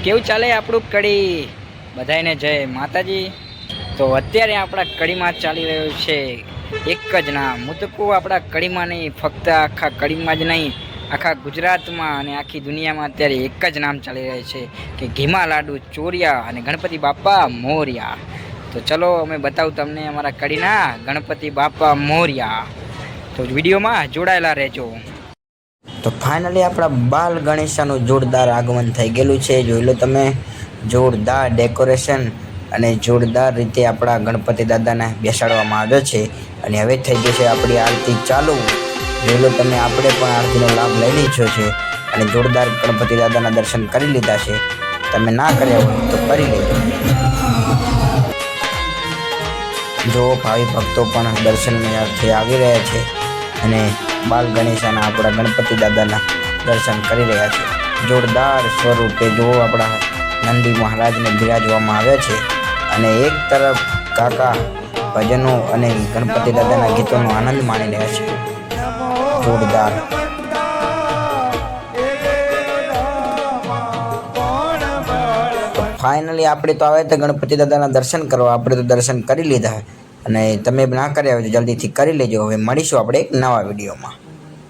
કેવું ચાલે આપણું કડી? બધાને જય માતાજી. તો અત્યારે આપણા કડીમાં ચાલી રહ્યું છે એક જ નામ. હું તો કહું આપણા કડીમાં નહીં, ફક્ત આખા કડીમાં જ નહીં, આખા ગુજરાતમાં અને આખી દુનિયામાં અત્યારે એક જ નામ ચાલી રહ્યું છે કે ઘીમા લાડુ ચોરિયા અને ગણપતિ બાપા મોર્યા. તો ચલો અમે બતાવું તમને અમારા કડીના ગણપતિ બાપા મોર્યા. તો વિડીયોમાં જોડાયેલા રહેજો. તો ફાઇનલી આપણા બાલ ગણેશાનું જોરદાર આગમન થઈ ગયેલું છે. જોઈ લો તમે, જોરદાર ડેકોરેશન અને જોરદાર રીતે આપણા ગણપતિ દાદાને બેસાડવામાં આવ્યો છે. અને હવે થઈ જશે આપણી આરતી ચાલુ. જોઈ લો તમે, આપણે પણ આરતીનો લાભ લઈ લીધો છે અને જોરદાર ગણપતિ દાદાના દર્શન કરી લીધા છે. તમે ના કર્યા હોય તો કરી લેજો. જો ભાવિ ભક્તો પણ દર્શનની અર્થે આવી રહ્યા છે અને બાલ ગણેશાના આપણા ગણપતિ દાદાના દર્શન કરી રહ્યા છે. જોરદાર સ્વરૂપે જો આપણા નંદી મહારાજને બિરાજવામાં આવ્યા છે અને એક તરફ કાકા ભજનો અને ગણપતિ દાદાના ગીતોનો આનંદ માણી રહ્યા છે. જોરદાર. ફાઇનલી આપણે તો આવે તો ગણપતિ દાદાના દર્શન કરવા, આપણે તો દર્શન કરી લીધા અને તમે ના કર્યા હોય તો જલ્દીથી કરી લેજો. હવે મળીશું આપણે એક નવા વિડીયોમાં.